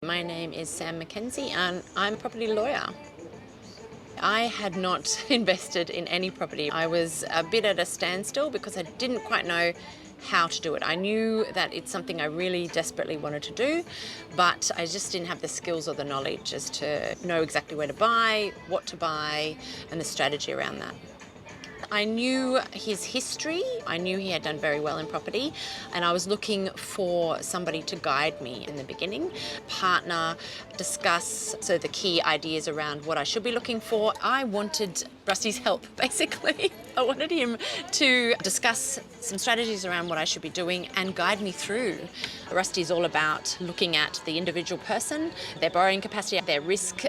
My name is Sam Mackenzie and I'm a property lawyer. I had not invested in any property. I was a bit at a standstill because I didn't quite know how to do it. I knew that it's something I really desperately wanted to do, but I just didn't have the skills or the knowledge as to know exactly where to buy, what to buy, and the strategy around that. I knew his history, I knew he had done very well in property, and I was looking for somebody to guide me in the beginning, partner, discuss the key ideas around what I should be looking for. I wanted Rusti's help, basically. I wanted him to discuss some strategies around what I should be doing and guide me through. Rusty is all about looking at the individual person, their borrowing capacity, their risk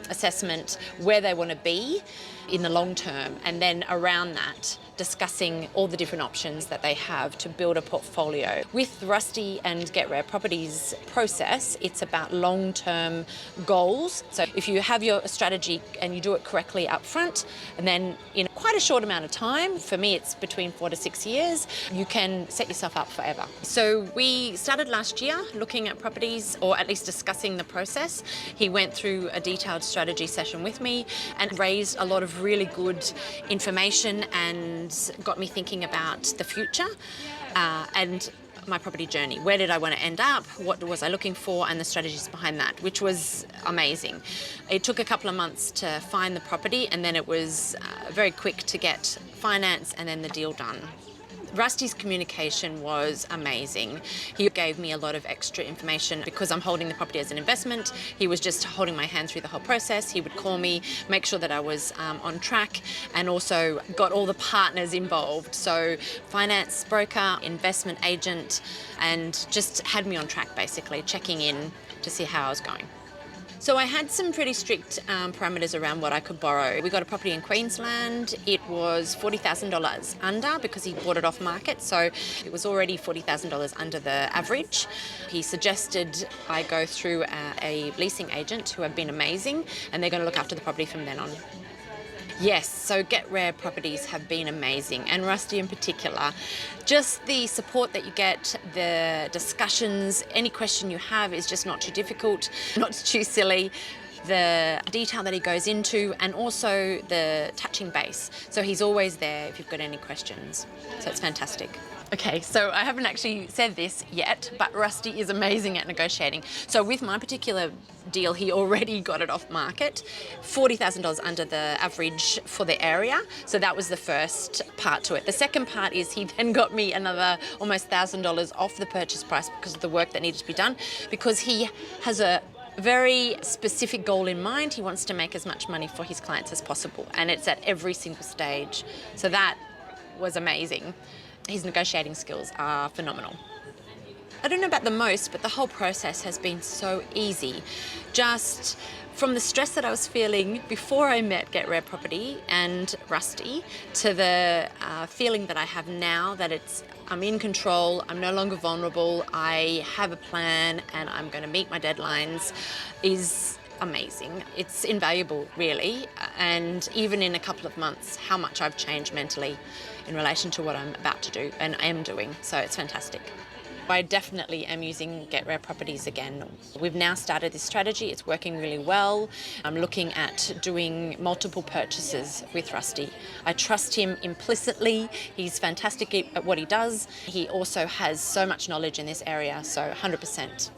assessment, where they want to be in the long term, and then around that, discussing all the different options that they have to build a portfolio. With Rasti and Get Rare Properties process, it's about long-term goals. So if you have your strategy and you do it correctly up front, and then in quite a short amount of time, for me it's between 4 to 6 years, you can set yourself up forever. So we started last year looking at properties, or at least discussing the process. He went through a detailed strategy session with me and raised a lot of really good information and got me thinking about the future and my property journey. Where did I want to end up? What was I looking for? And the strategies behind that, which was amazing. It took a couple of months to find the property, and then it was very quick to get finance and then the deal done. Rusti's communication was amazing. He gave me a lot of extra information because I'm holding the property as an investment. He was just holding my hand through the whole process. He would call me, make sure that I was on track, and also got all the partners involved. So finance broker, investment agent, and just had me on track basically, checking in to see how I was going. So I had some pretty strict parameters around what I could borrow. We got a property in Queensland. It was $40,000 under because he bought it off market, so it was already $40,000 under the average. He suggested I go through a leasing agent who have been amazing, and they're going to look after the property from then on. Yes, so Get Rare Properties have been amazing, and Rasti in particular. Just the support that you get, the discussions, any question you have is just not too difficult, not too silly. The detail that he goes into, and also the touching base. So he's always there if you've got any questions. So it's fantastic. Okay, so I haven't actually said this yet, but Rasti is amazing at negotiating. So with my particular deal, he already got it off market, $40,000 under the average for the area. So that was the first part to it. The second part is he then got me another almost $1,000 off the purchase price because of the work that needed to be done, because he has a very specific goal in mind. He wants to make as much money for his clients as possible, and it's at every single stage. So that was amazing. His negotiating skills are phenomenal. I don't know about the most, but the whole process has been so easy. Just from the stress that I was feeling before I met Get Rare Property and Rasti, to the feeling that I have now that I'm in control, I'm no longer vulnerable, I have a plan and I'm going to meet my deadlines, is amazing. It's invaluable, really, and even in a couple of months, how much I've changed mentally in relation to what I'm about to do and am doing, so it's fantastic. I definitely am using Get Rare Properties again. We've now started this strategy, it's working really well. I'm looking at doing multiple purchases with Rasti. I trust him implicitly, he's fantastic at what he does. He also has so much knowledge in this area, so 100%.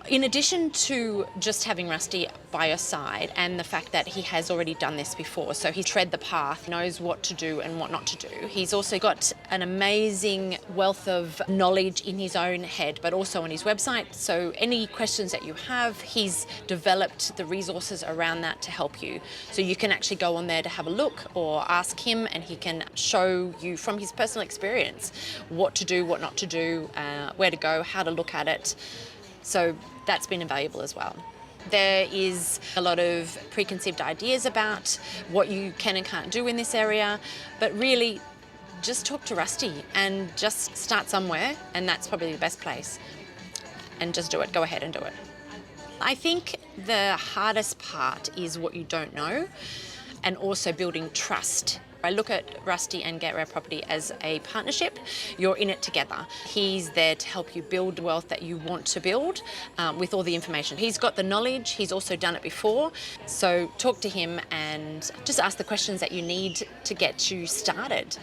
In addition to just having Rasti by your side and the fact that he has already done this before, so he tread the path, knows what to do and what not to do, he's also got an amazing wealth of knowledge in his own head, but also on his website. So any questions that you have, he's developed the resources around that to help you. So you can actually go on there to have a look or ask him, and he can show you from his personal experience what to do, what not to do, where to go, how to look at it. So that's been invaluable as well. There is a lot of preconceived ideas about what you can and can't do in this area, but really just talk to Rasti and just start somewhere, and that's probably the best place. And just do it, go ahead and do it. I think the hardest part is what you don't know, and also building trust I look at Rasti and Gateway Property as a partnership. You're in it together. He's there to help you build wealth that you want to build with all the information. He's got the knowledge, he's also done it before. So talk to him and just ask the questions that you need to get you started.